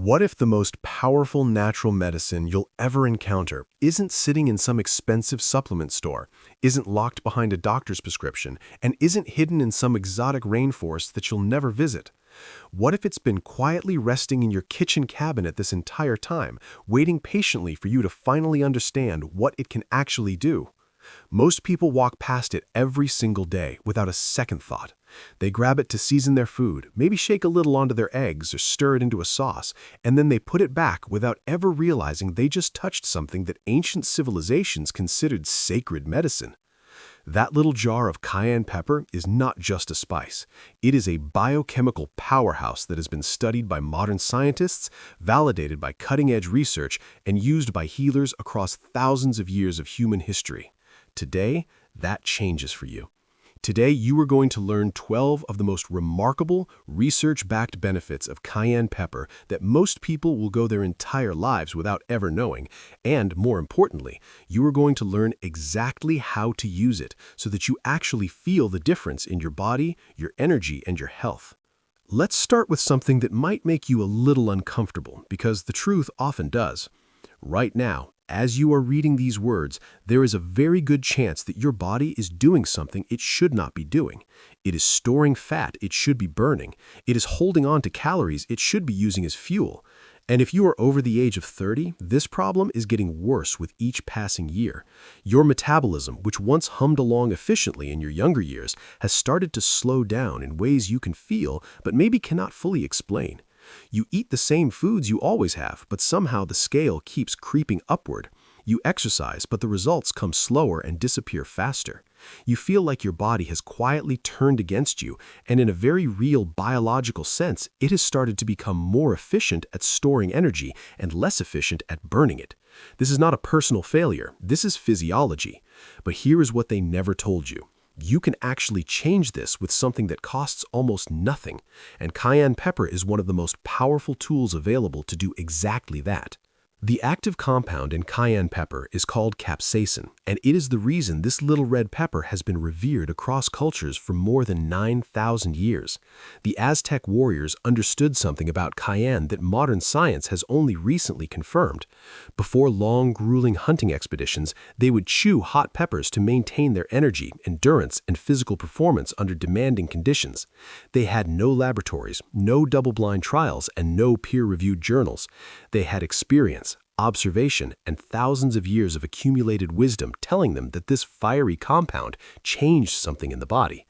What if the most powerful natural medicine you'll ever encounter isn't sitting in some expensive supplement store, isn't locked behind a doctor's prescription, and isn't hidden in some exotic rainforest that you'll never visit? What if it's been quietly resting in your kitchen cabinet this entire time, waiting patiently for you to finally understand what it can actually do? Most people walk past it every single day without a second thought. They grab it to season their food, maybe shake a little onto their eggs or stir it into a sauce, and then they put it back without ever realizing they just touched something that ancient civilizations considered sacred medicine. That little jar of cayenne pepper is not just a spice. It is a biochemical powerhouse that has been studied by modern scientists, validated by cutting-edge research, and used by healers across thousands of years of human history. Today, that changes for you. Today, you are going to learn 12 of the most remarkable, research-backed benefits of cayenne pepper that most people will go their entire lives without ever knowing. And more importantly, you are going to learn exactly how to use it so that you actually feel the difference in your body, your energy, and your health. Let's start with something that might make you a little uncomfortable, because the truth often does. Right now, as you are reading these words, there is a very good chance that your body is doing something it should not be doing. It is storing fat it should be burning. It is holding on to calories it should be using as fuel. And if you are over the age of 30, this problem is getting worse with each passing year. Your metabolism, which once hummed along efficiently in your younger years, has started to slow down in ways you can feel but maybe cannot fully explain. You eat the same foods you always have, but somehow the scale keeps creeping upward. You exercise, but the results come slower and disappear faster. You feel like your body has quietly turned against you, and in a very real biological sense, it has started to become more efficient at storing energy and less efficient at burning it. This is not a personal failure. This is physiology. But here is what they never told you. You can actually change this with something that costs almost nothing, and cayenne pepper is one of the most powerful tools available to do exactly that. The active compound in cayenne pepper is called capsaicin, and it is the reason this little red pepper has been revered across cultures for more than 9,000 years. The Aztec warriors understood something about cayenne that modern science has only recently confirmed. Before long, grueling hunting expeditions, they would chew hot peppers to maintain their energy, endurance, and physical performance under demanding conditions. They had no laboratories, no double-blind trials, and no peer-reviewed journals. They had experience, observation, and thousands of years of accumulated wisdom telling them that this fiery compound changed something in the body.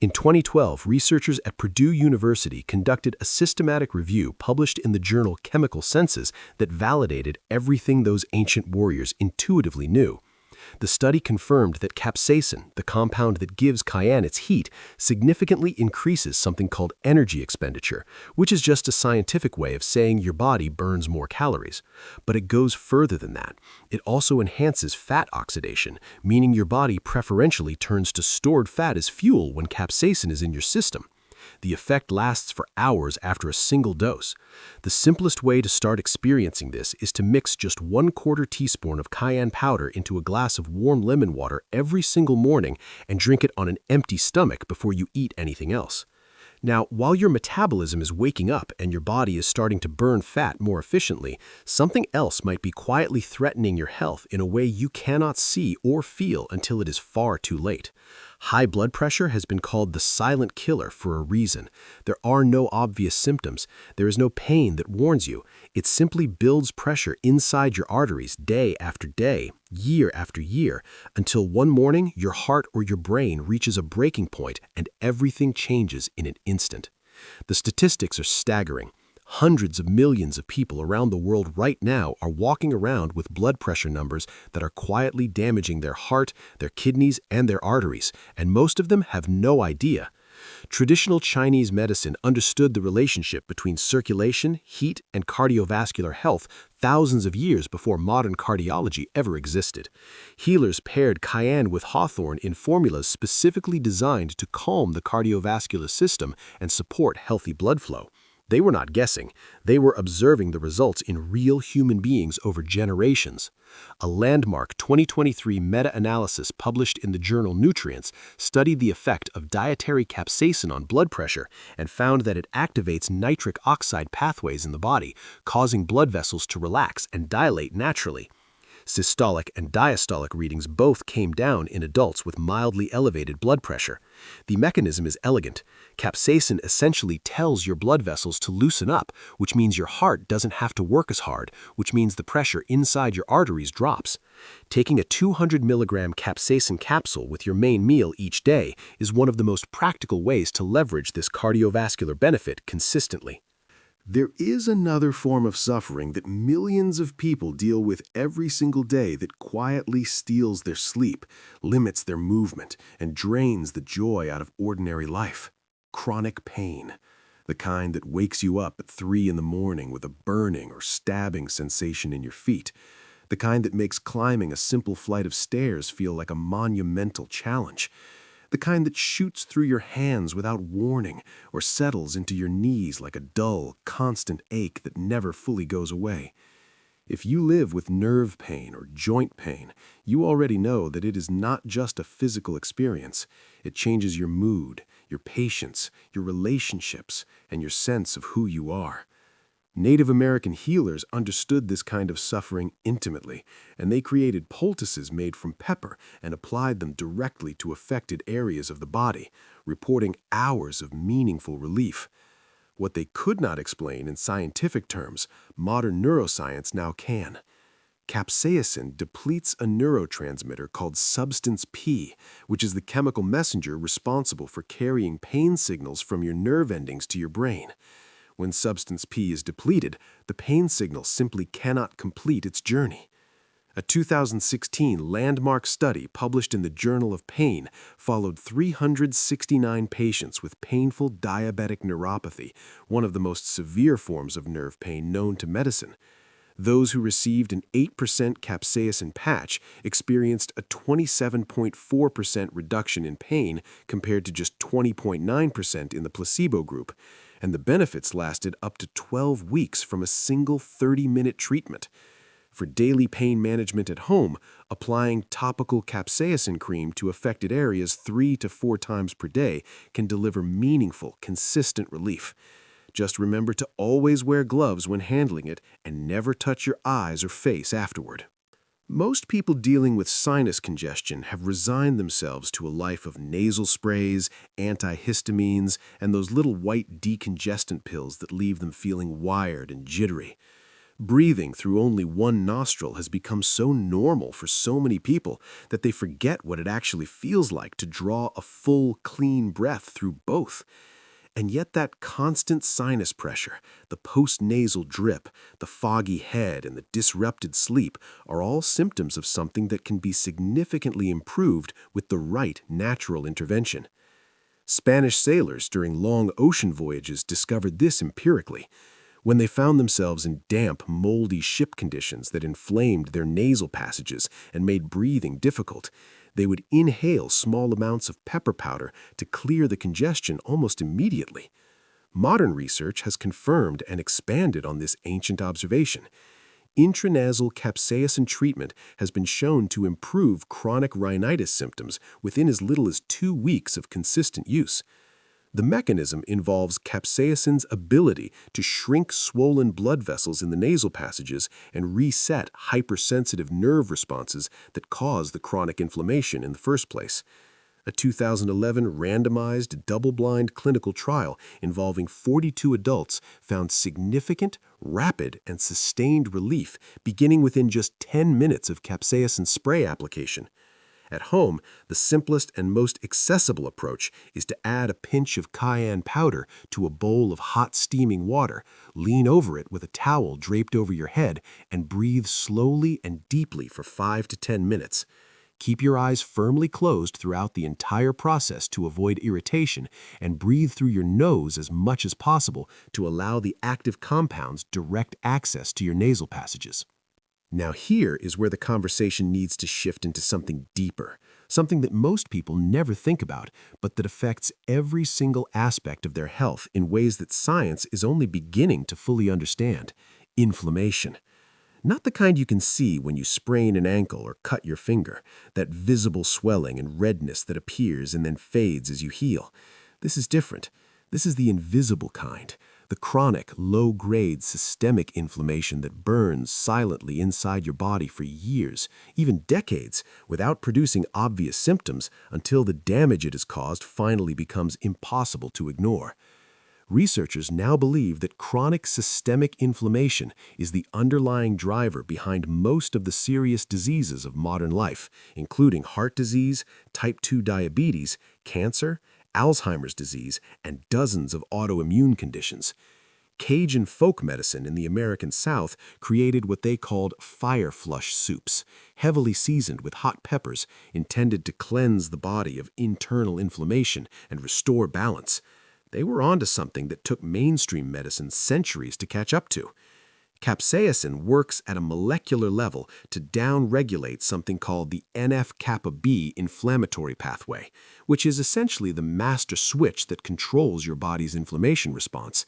In 2012, researchers at Purdue University conducted a systematic review published in the journal Chemical Senses that validated everything those ancient warriors intuitively knew. The study confirmed that capsaicin, the compound that gives cayenne its heat, significantly increases something called energy expenditure, which is just a scientific way of saying your body burns more calories. But it goes further than that. It also enhances fat oxidation, meaning your body preferentially turns to stored fat as fuel when capsaicin is in your system. The effect lasts for hours after a single dose. The simplest way to start experiencing this is to mix just 1/4 teaspoon of cayenne powder into a glass of warm lemon water every single morning and drink it on an empty stomach before you eat anything else. Now, while your metabolism is waking up and your body is starting to burn fat more efficiently, something else might be quietly threatening your health in a way you cannot see or feel until it is far too late. High blood pressure has been called the silent killer for a reason. There are no obvious symptoms. There is no pain that warns you. It simply builds pressure inside your arteries day after day, year after year, until one morning your heart or your brain reaches a breaking point and everything changes in an instant. The statistics are staggering. Hundreds of millions of people around the world right now are walking around with blood pressure numbers that are quietly damaging their heart, their kidneys, and their arteries, and most of them have no idea. Traditional Chinese medicine understood the relationship between circulation, heat, and cardiovascular health thousands of years before modern cardiology ever existed. Healers paired cayenne with hawthorn in formulas specifically designed to calm the cardiovascular system and support healthy blood flow. They were not guessing. They were observing the results in real human beings over generations. A landmark 2023 meta-analysis published in the journal Nutrients studied the effect of dietary capsaicin on blood pressure and found that it activates nitric oxide pathways in the body, causing blood vessels to relax and dilate naturally. Systolic and diastolic readings both came down in adults with mildly elevated blood pressure. The mechanism is elegant. Capsaicin essentially tells your blood vessels to loosen up, which means your heart doesn't have to work as hard, which means the pressure inside your arteries drops. Taking a 200 milligram capsaicin capsule with your main meal each day is one of the most practical ways to leverage this cardiovascular benefit consistently. There is another form of suffering that millions of people deal with every single day that quietly steals their sleep, limits their movement, and drains the joy out of ordinary life. Chronic pain. The kind that wakes you up at 3 in the morning with a burning or stabbing sensation in your feet. The kind that makes climbing a simple flight of stairs feel like a monumental challenge. The kind that shoots through your hands without warning or settles into your knees like a dull, constant ache that never fully goes away. If you live with nerve pain or joint pain, you already know that it is not just a physical experience. It changes your mood, your patience, your relationships, and your sense of who you are. Native American healers understood this kind of suffering intimately, and they created poultices made from pepper and applied them directly to affected areas of the body, reporting hours of meaningful relief. What they could not explain in scientific terms, modern neuroscience now can. Capsaicin depletes a neurotransmitter called substance P, which is the chemical messenger responsible for carrying pain signals from your nerve endings to your brain. When substance P is depleted, the pain signal simply cannot complete its journey. A 2016 landmark study published in the Journal of Pain followed 369 patients with painful diabetic neuropathy, one of the most severe forms of nerve pain known to medicine. Those who received an 8% capsaicin patch experienced a 27.4% reduction in pain compared to just 20.9% in the placebo group, and the benefits lasted up to 12 weeks from a single 30-minute treatment. For daily pain management at home, applying topical capsaicin cream to affected areas 3 to 4 times per day can deliver meaningful, consistent relief. Just remember to always wear gloves when handling it and never touch your eyes or face afterward. Most people dealing with sinus congestion have resigned themselves to a life of nasal sprays, antihistamines, and those little white decongestant pills that leave them feeling wired and jittery. Breathing through only one nostril has become so normal for so many people that they forget what it actually feels like to draw a full, clean breath through both. And yet that constant sinus pressure, the post-nasal drip, the foggy head, and the disrupted sleep are all symptoms of something that can be significantly improved with the right natural intervention. Spanish sailors during long ocean voyages discovered this empirically. When they found themselves in damp, moldy ship conditions that inflamed their nasal passages and made breathing difficult, they would inhale small amounts of pepper powder to clear the congestion almost immediately. Modern research has confirmed and expanded on this ancient observation. Intranasal capsaicin treatment has been shown to improve chronic rhinitis symptoms within as little as 2 weeks of consistent use. The mechanism involves capsaicin's ability to shrink swollen blood vessels in the nasal passages and reset hypersensitive nerve responses that cause the chronic inflammation in the first place. A 2011 randomized, double-blind clinical trial involving 42 adults found significant, rapid, and sustained relief beginning within just 10 minutes of capsaicin spray application. At home, the simplest and most accessible approach is to add a pinch of cayenne powder to a bowl of hot steaming water, lean over it with a towel draped over your head, and breathe slowly and deeply for 5 to 10 minutes. Keep your eyes firmly closed throughout the entire process to avoid irritation, and breathe through your nose as much as possible to allow the active compounds direct access to your nasal passages. Now here is where the conversation needs to shift into something deeper, something that most people never think about, but that affects every single aspect of their health in ways that science is only beginning to fully understand. Inflammation. Not the kind you can see when you sprain an ankle or cut your finger, that visible swelling and redness that appears and then fades as you heal. This is different. This is the invisible kind, the chronic, low-grade systemic inflammation that burns silently inside your body for years, even decades, without producing obvious symptoms until the damage it has caused finally becomes impossible to ignore. Researchers now believe that chronic systemic inflammation is the underlying driver behind most of the serious diseases of modern life, including heart disease, type 2 diabetes, cancer, Alzheimer's disease, and dozens of autoimmune conditions. Cajun folk medicine in the American South created what they called fire flush soups, heavily seasoned with hot peppers, intended to cleanse the body of internal inflammation and restore balance. They were onto something that took mainstream medicine centuries to catch up to. Capsaicin works at a molecular level to downregulate something called the NF-kappa B inflammatory pathway, which is essentially the master switch that controls your body's inflammation response.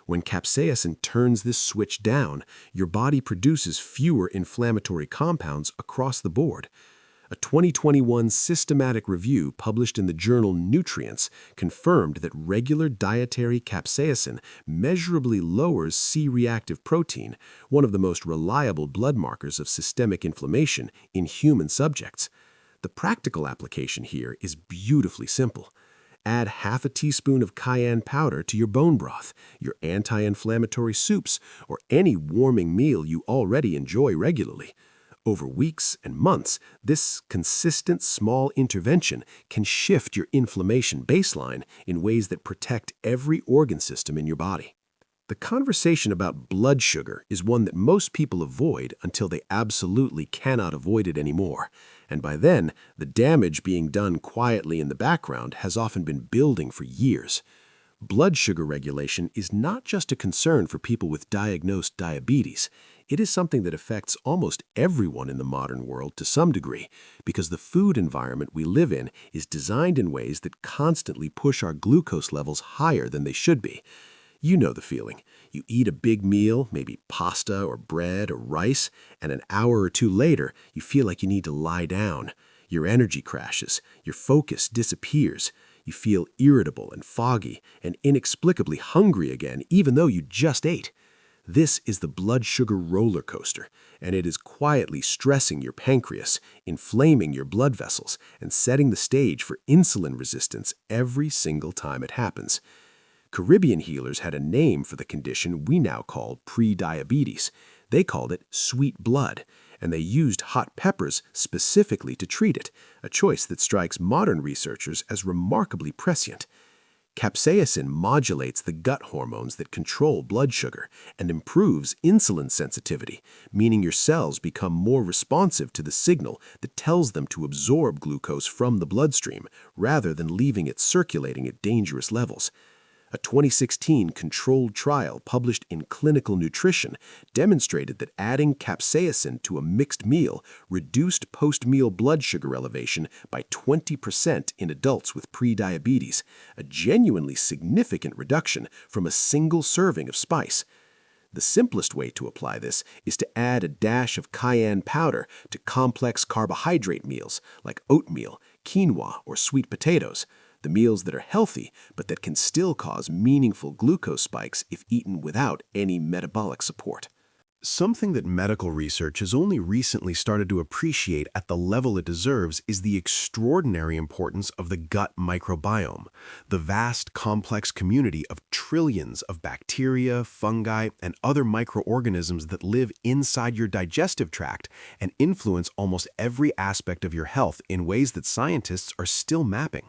When capsaicin turns this switch down, your body produces fewer inflammatory compounds across the board. A 2021 systematic review published in the journal Nutrients confirmed that regular dietary capsaicin measurably lowers C-reactive protein, one of the most reliable blood markers of systemic inflammation in human subjects. The practical application here is beautifully simple. Add half a teaspoon of cayenne powder to your bone broth, your anti-inflammatory soups, or any warming meal you already enjoy regularly. Over weeks and months, this consistent small intervention can shift your inflammation baseline in ways that protect every organ system in your body. The conversation about blood sugar is one that most people avoid until they absolutely cannot avoid it anymore. And by then, the damage being done quietly in the background has often been building for years. Blood sugar regulation is not just a concern for people with diagnosed diabetes. It is something that affects almost everyone in the modern world to some degree, because the food environment we live in is designed in ways that constantly push our glucose levels higher than they should be. You know the feeling. You eat a big meal, maybe pasta or bread or rice, and an hour or two later, you feel like you need to lie down. Your energy crashes, your focus disappears. You feel irritable and foggy and inexplicably hungry again, even though you just ate. This is the blood sugar roller coaster, and it is quietly stressing your pancreas, inflaming your blood vessels, and setting the stage for insulin resistance every single time it happens. Caribbean healers had a name for the condition we now call prediabetes. They called it sweet blood, and they used hot peppers specifically to treat it, a choice that strikes modern researchers as remarkably prescient. Capsaicin modulates the gut hormones that control blood sugar and improves insulin sensitivity, meaning your cells become more responsive to the signal that tells them to absorb glucose from the bloodstream rather than leaving it circulating at dangerous levels. A 2016 controlled trial published in Clinical Nutrition demonstrated that adding capsaicin to a mixed meal reduced post-meal blood sugar elevation by 20% in adults with prediabetes, a genuinely significant reduction from a single serving of spice. The simplest way to apply this is to add a dash of cayenne powder to complex carbohydrate meals like oatmeal, quinoa, or sweet potatoes. The meals that are healthy, but that can still cause meaningful glucose spikes if eaten without any metabolic support. Something that medical research has only recently started to appreciate at the level it deserves is the extraordinary importance of the gut microbiome, the vast, complex community of trillions of bacteria, fungi, and other microorganisms that live inside your digestive tract and influence almost every aspect of your health in ways that scientists are still mapping.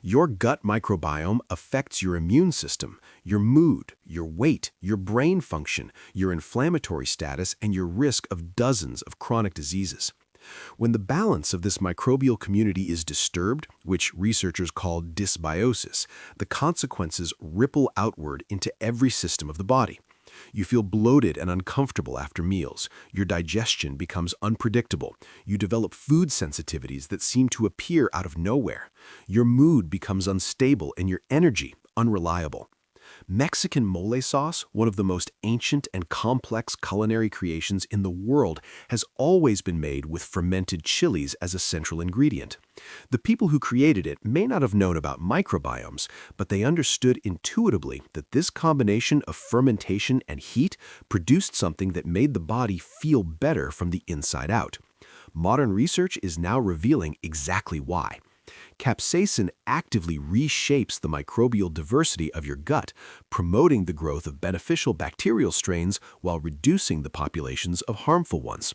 Your gut microbiome affects your immune system, your mood, your weight, your brain function, your inflammatory status, and your risk of dozens of chronic diseases. When the balance of this microbial community is disturbed, which researchers call dysbiosis, the consequences ripple outward into every system of the body. You feel bloated and uncomfortable after meals. Your digestion becomes unpredictable. You develop food sensitivities that seem to appear out of nowhere. Your mood becomes unstable and your energy unreliable. Mexican mole sauce, one of the most ancient and complex culinary creations in the world, has always been made with fermented chilies as a central ingredient. The people who created it may not have known about microbiomes, but they understood intuitively that this combination of fermentation and heat produced something that made the body feel better from the inside out. Modern research is now revealing exactly why. Capsaicin actively reshapes the microbial diversity of your gut, promoting the growth of beneficial bacterial strains while reducing the populations of harmful ones.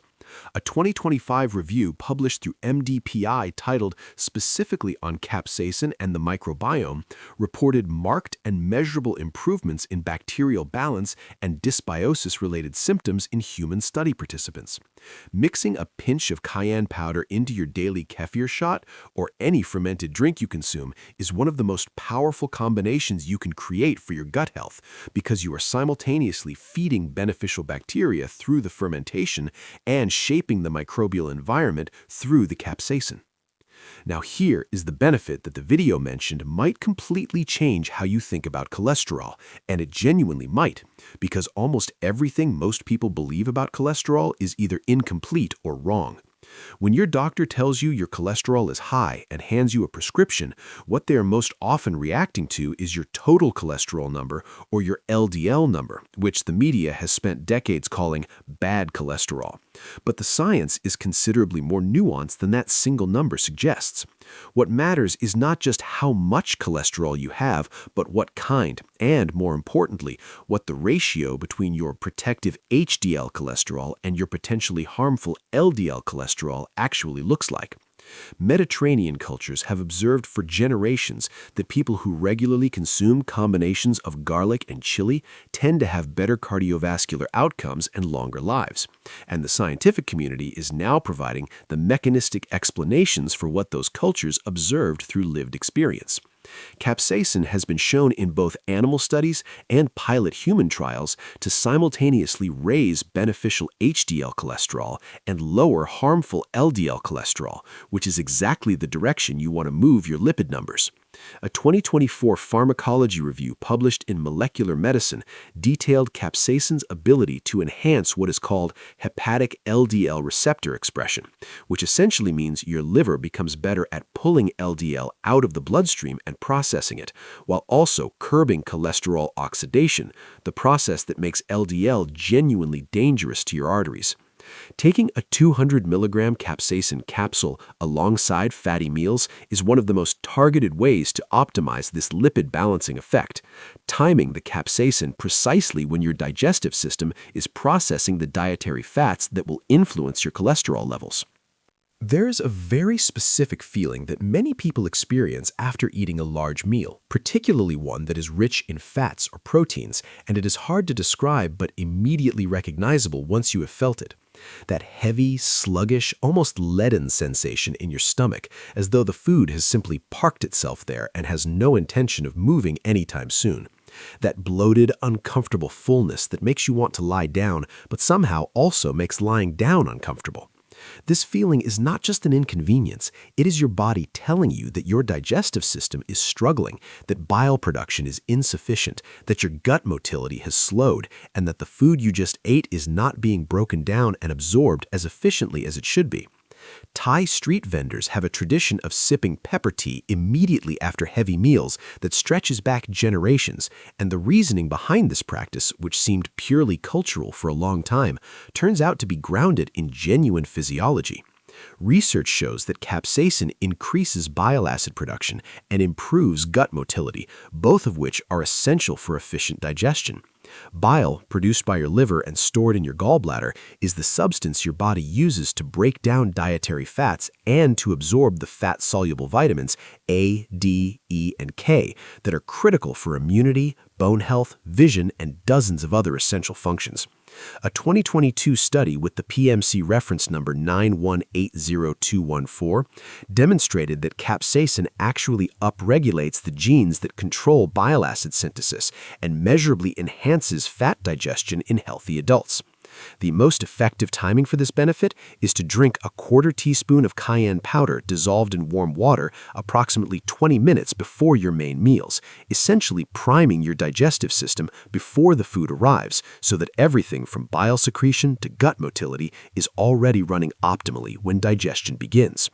A 2025 review published through MDPI titled specifically on capsaicin and the microbiome reported marked and measurable improvements in bacterial balance and dysbiosis-related symptoms in human study participants. Mixing a pinch of cayenne powder into your daily kefir shot or any fermented drink you consume is one of the most powerful combinations you can create for your gut health because you are simultaneously feeding beneficial bacteria through the fermentation and shaping the microbial environment through the capsaicin. Now here is the benefit that the video mentioned might completely change how you think about cholesterol, and it genuinely might, because almost everything most people believe about cholesterol is either incomplete or wrong. When your doctor tells you your cholesterol is high and hands you a prescription, what they are most often reacting to is your total cholesterol number or your LDL number, which the media has spent decades calling bad cholesterol. But the science is considerably more nuanced than that single number suggests. What matters is not just how much cholesterol you have, but what kind, and more importantly, what the ratio between your protective HDL cholesterol and your potentially harmful LDL cholesterol actually looks like. Mediterranean cultures have observed for generations that people who regularly consume combinations of garlic and chili tend to have better cardiovascular outcomes and longer lives. And the scientific community is now providing the mechanistic explanations for what those cultures observed through lived experience. Capsaicin has been shown in both animal studies and pilot human trials to simultaneously raise beneficial HDL cholesterol and lower harmful LDL cholesterol, which is exactly the direction you want to move your lipid numbers. A 2024 pharmacology review published in Molecular Medicine detailed capsaicin's ability to enhance what is called hepatic LDL receptor expression, which essentially means your liver becomes better at pulling LDL out of the bloodstream and processing it, while also curbing cholesterol oxidation, the process that makes LDL genuinely dangerous to your arteries. Taking a 200 milligram capsaicin capsule alongside fatty meals is one of the most targeted ways to optimize this lipid balancing effect, timing the capsaicin precisely when your digestive system is processing the dietary fats that will influence your cholesterol levels. There's a very specific feeling that many people experience after eating a large meal, particularly one that is rich in fats or proteins, and it is hard to describe but immediately recognizable once you have felt it. That heavy, sluggish, almost leaden sensation in your stomach, as though the food has simply parked itself there and has no intention of moving anytime soon. That bloated, uncomfortable fullness that makes you want to lie down, but somehow also makes lying down uncomfortable. This feeling is not just an inconvenience, it is your body telling you that your digestive system is struggling, that bile production is insufficient, that your gut motility has slowed, and that the food you just ate is not being broken down and absorbed as efficiently as it should be. Thai street vendors have a tradition of sipping pepper tea immediately after heavy meals that stretches back generations, and the reasoning behind this practice, which seemed purely cultural for a long time, turns out to be grounded in genuine physiology. Research shows that capsaicin increases bile acid production and improves gut motility, both of which are essential for efficient digestion. Bile, produced by your liver and stored in your gallbladder, is the substance your body uses to break down dietary fats and to absorb the fat-soluble vitamins A, D, E, and K that are critical for immunity, bone health, vision, and dozens of other essential functions. A 2022 study with the PMC reference number 9180214 demonstrated that capsaicin actually upregulates the genes that control bile acid synthesis and measurably enhances fat digestion in healthy adults. The most effective timing for this benefit is to drink a quarter teaspoon of cayenne powder dissolved in warm water approximately 20 minutes before your main meals, essentially priming your digestive system before the food arrives so that everything from bile secretion to gut motility is already running optimally when digestion begins.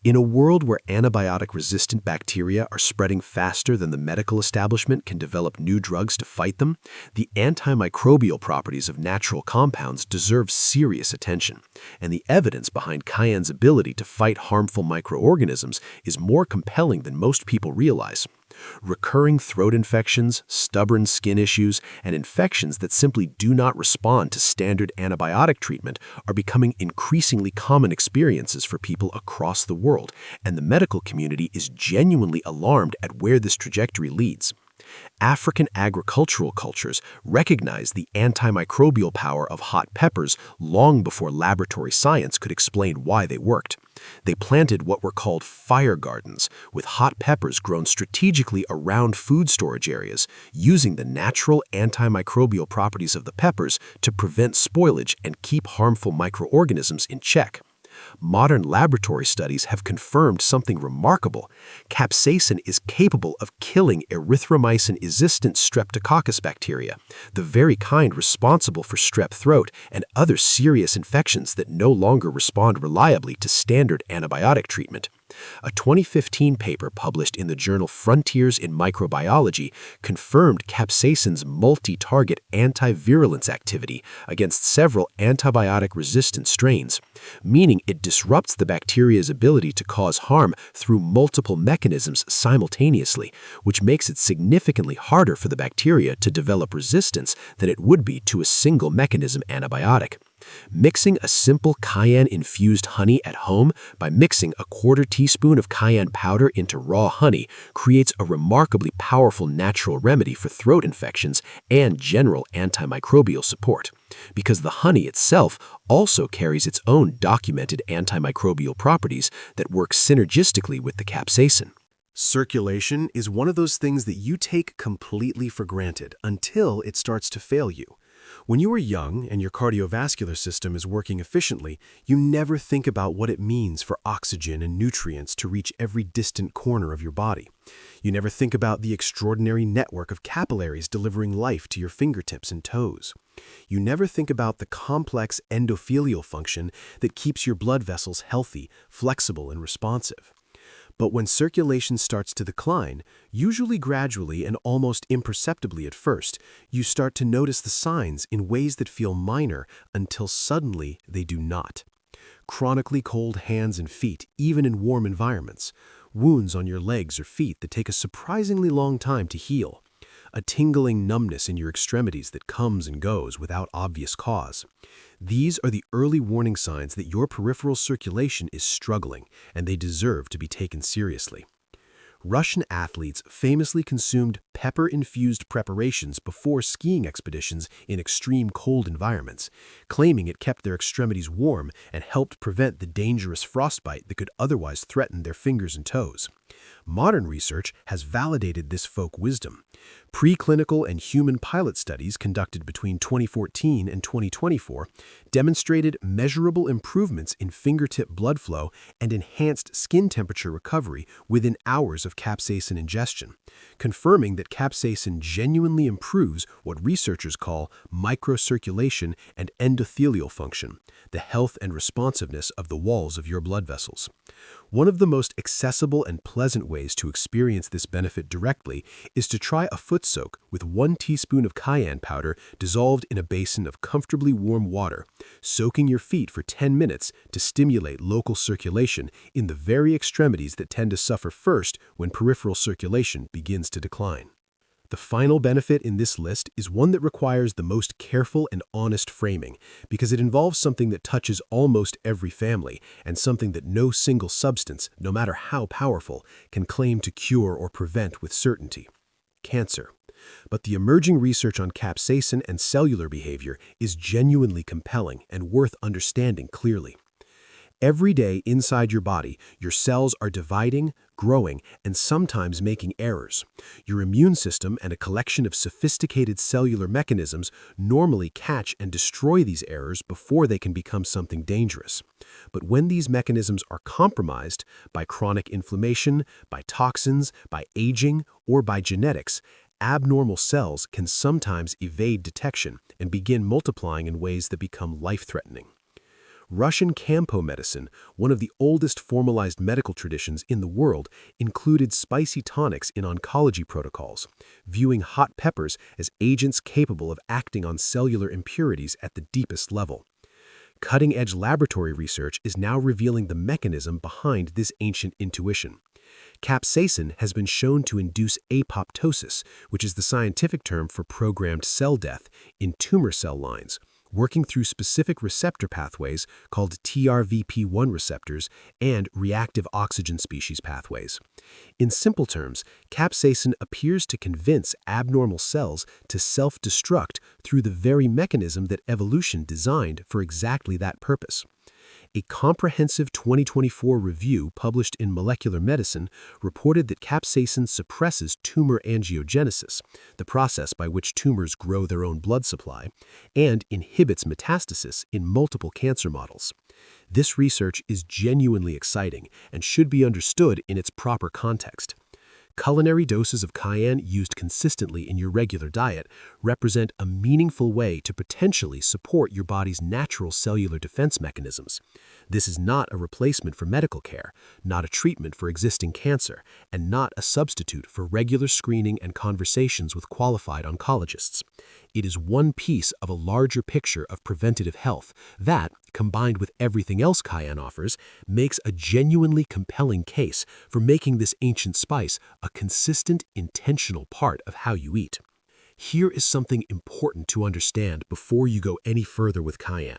In a world where antibiotic-resistant bacteria are spreading faster than the medical establishment can develop new drugs to fight them, the antimicrobial properties of natural compounds deserve serious attention, and the evidence behind cayenne's ability to fight harmful microorganisms is more compelling than most people realize. Recurring throat infections, stubborn skin issues, and infections that simply do not respond to standard antibiotic treatment are becoming increasingly common experiences for people across the world, and the medical community is genuinely alarmed at where this trajectory leads. African agricultural cultures recognized the antimicrobial power of hot peppers long before laboratory science could explain why they worked. They planted what were called fire gardens, with hot peppers grown strategically around food storage areas, using the natural antimicrobial properties of the peppers to prevent spoilage and keep harmful microorganisms in check. Modern laboratory studies have confirmed something remarkable. Capsaicin is capable of killing erythromycin-resistant streptococcus bacteria, the very kind responsible for strep throat and other serious infections that no longer respond reliably to standard antibiotic treatment. A 2015 paper published in the journal Frontiers in Microbiology confirmed capsaicin's multi-target antivirulence activity against several antibiotic-resistant strains, meaning it disrupts the bacteria's ability to cause harm through multiple mechanisms simultaneously, which makes it significantly harder for the bacteria to develop resistance than it would be to a single mechanism antibiotic. Mixing a simple cayenne-infused honey at home by mixing a quarter teaspoon of cayenne powder into raw honey creates a remarkably powerful natural remedy for throat infections and general antimicrobial support, because the honey itself also carries its own documented antimicrobial properties that work synergistically with the capsaicin. Circulation is one of those things that you take completely for granted until it starts to fail you. When you are young and your cardiovascular system is working efficiently, you never think about what it means for oxygen and nutrients to reach every distant corner of your body. You never think about the extraordinary network of capillaries delivering life to your fingertips and toes. You never think about the complex endothelial function that keeps your blood vessels healthy, flexible, and responsive. But when circulation starts to decline, usually gradually and almost imperceptibly at first, you start to notice the signs in ways that feel minor until suddenly they do not. Chronically cold hands and feet, even in warm environments. Wounds on your legs or feet that take a surprisingly long time to heal. A tingling numbness in your extremities that comes and goes without obvious cause. These are the early warning signs that your peripheral circulation is struggling, and they deserve to be taken seriously. Russian athletes famously consumed pepper-infused preparations before skiing expeditions in extreme cold environments, claiming it kept their extremities warm and helped prevent the dangerous frostbite that could otherwise threaten their fingers and toes. Modern research has validated this folk wisdom. Preclinical and human pilot studies conducted between 2014 and 2024 demonstrated measurable improvements in fingertip blood flow and enhanced skin temperature recovery within hours of capsaicin ingestion, confirming that capsaicin genuinely improves what researchers call microcirculation and endothelial function, the health and responsiveness of the walls of your blood vessels. One of the most accessible and pleasant ways to experience this benefit directly is to try a foot soak with 1 teaspoon of cayenne powder dissolved in a basin of comfortably warm water, soaking your feet for 10 minutes to stimulate local circulation in the very extremities that tend to suffer first when peripheral circulation begins to decline. The final benefit in this list is one that requires the most careful and honest framing, because it involves something that touches almost every family and something that no single substance, no matter how powerful, can claim to cure or prevent with certainty: cancer. But the emerging research on capsaicin and cellular behavior is genuinely compelling and worth understanding clearly. Every day inside your body, your cells are dividing, growing, and sometimes making errors. Your immune system and a collection of sophisticated cellular mechanisms normally catch and destroy these errors before they can become something dangerous. But when these mechanisms are compromised by chronic inflammation, by toxins, by aging, or by genetics, abnormal cells can sometimes evade detection and begin multiplying in ways that become life-threatening. Russian Campo medicine, one of the oldest formalized medical traditions in the world, included spicy tonics in oncology protocols, viewing hot peppers as agents capable of acting on cellular impurities at the deepest level. Cutting-edge laboratory research is now revealing the mechanism behind this ancient intuition. Capsaicin has been shown to induce apoptosis, which is the scientific term for programmed cell death, in tumor cell lines, working through specific receptor pathways called TRVP1 receptors and reactive oxygen species pathways. In simple terms, capsaicin appears to convince abnormal cells to self-destruct through the very mechanism that evolution designed for exactly that purpose. A comprehensive 2024 review published in Molecular Medicine reported that capsaicin suppresses tumor angiogenesis, the process by which tumors grow their own blood supply, and inhibits metastasis in multiple cancer models. This research is genuinely exciting and should be understood in its proper context. Culinary doses of cayenne used consistently in your regular diet represent a meaningful way to potentially support your body's natural cellular defense mechanisms. This is not a replacement for medical care, not a treatment for existing cancer, and not a substitute for regular screening and conversations with qualified oncologists. It is one piece of a larger picture of preventative health that, combined with everything else cayenne offers, makes a genuinely compelling case for making this ancient spice a consistent, intentional part of how you eat. Here is something important to understand before you go any further with cayenne.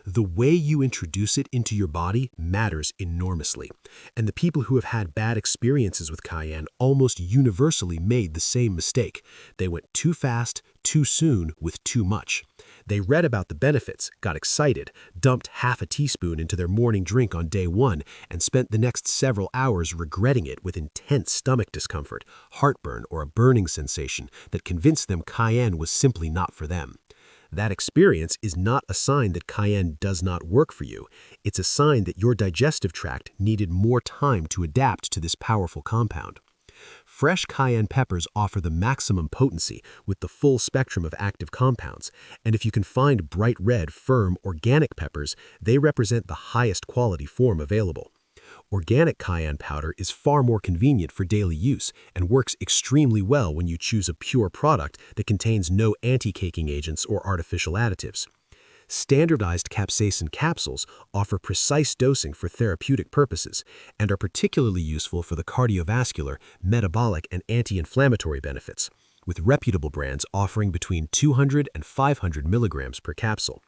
The way you introduce it into your body matters enormously, and the people who have had bad experiences with cayenne almost universally made the same mistake. They went too fast, too soon, with too much. They read about the benefits, got excited, dumped half a teaspoon into their morning drink on day one, and spent the next several hours regretting it with intense stomach discomfort, heartburn, or a burning sensation that convinced them cayenne was simply not for them. That experience is not a sign that cayenne does not work for you. It's a sign that your digestive tract needed more time to adapt to this powerful compound. Fresh cayenne peppers offer the maximum potency with the full spectrum of active compounds, and if you can find bright red, firm, organic peppers, they represent the highest quality form available. Organic cayenne powder is far more convenient for daily use and works extremely well when you choose a pure product that contains no anti-caking agents or artificial additives. Standardized capsaicin capsules offer precise dosing for therapeutic purposes and are particularly useful for the cardiovascular, metabolic, and anti-inflammatory benefits, with reputable brands offering between 200 and 500 milligrams per capsule.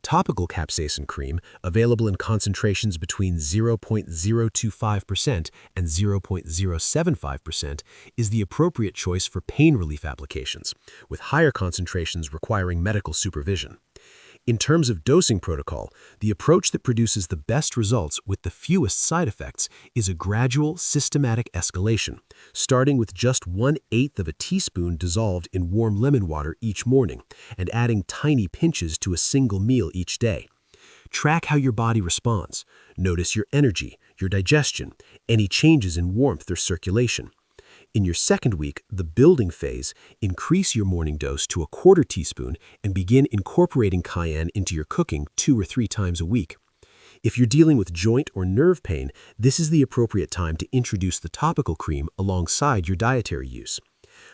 Topical capsaicin cream, available in concentrations between 0.025% and 0.075%, is the appropriate choice for pain relief applications, with higher concentrations requiring medical supervision. In terms of dosing protocol, the approach that produces the best results with the fewest side effects is a gradual, systematic escalation, starting with just 1/8 of a teaspoon dissolved in warm lemon water each morning and adding tiny pinches to a single meal each day. Track how your body responds. Notice your energy, your digestion, any changes in warmth or circulation. In your second week, the building phase, increase your morning dose to 1/4 teaspoon and begin incorporating cayenne into your cooking 2 or 3 times a week. If you're dealing with joint or nerve pain, this is the appropriate time to introduce the topical cream alongside your dietary use.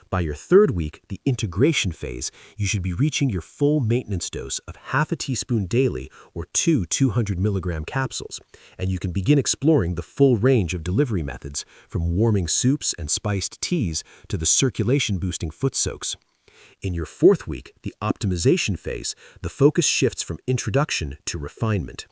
By your third week, the integration phase, you should be reaching your full maintenance dose of 1/2 teaspoon daily or 2 200 milligram capsules, and you can begin exploring the full range of delivery methods, from warming soups and spiced teas to the circulation-boosting foot soaks. In your fourth week, the optimization phase, the focus shifts from introduction to refinement.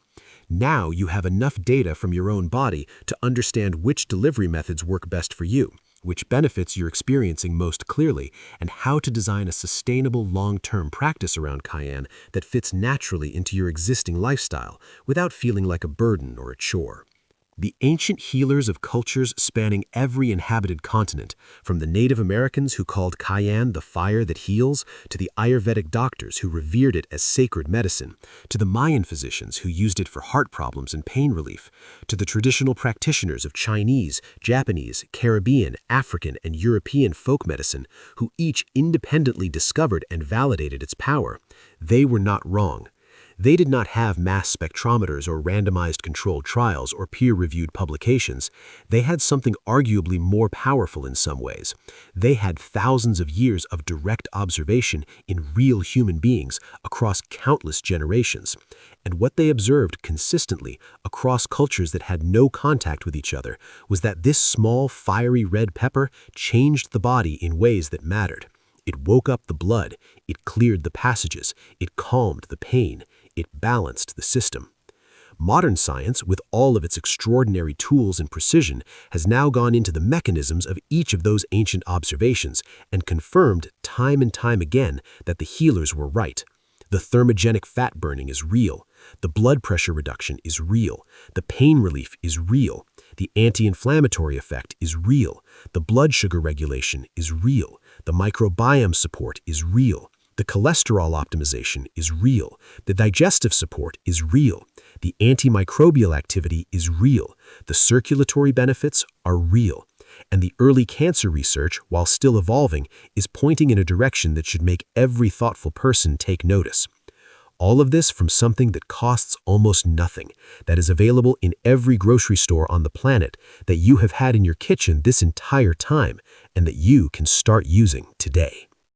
Now you have enough data from your own body to understand which delivery methods work best for you, which benefits you're experiencing most clearly, and how to design a sustainable long-term practice around Cayenne that fits naturally into your existing lifestyle without feeling like a burden or a chore. The ancient healers of cultures spanning every inhabited continent, from the Native Americans who called Cayenne the fire that heals, to the Ayurvedic doctors who revered it as sacred medicine, to the Mayan physicians who used it for heart problems and pain relief, to the traditional practitioners of Chinese, Japanese, Caribbean, African, and European folk medicine, who each independently discovered and validated its power. They were not wrong. They did not have mass spectrometers or randomized controlled trials or peer-reviewed publications. They had something arguably more powerful in some ways. They had thousands of years of direct observation in real human beings across countless generations. And what they observed consistently across cultures that had no contact with each other was that this small, fiery red pepper changed the body in ways that mattered. It woke up the blood, it cleared the passages, it calmed the pain, it balanced the system. Modern science, with all of its extraordinary tools and precision, has now gone into the mechanisms of each of those ancient observations and confirmed time and time again that the healers were right. The thermogenic fat burning is real. The blood pressure reduction is real. The pain relief is real. The anti-inflammatory effect is real. The blood sugar regulation is real. The microbiome support is real. The cholesterol optimization is real. The digestive support is real. The antimicrobial activity is real. The circulatory benefits are real. And the early cancer research, while still evolving, is pointing in a direction that should make every thoughtful person take notice. All of this from something that costs almost nothing, that is available in every grocery store on the planet, that you have had in your kitchen this entire time, and that you can start using today.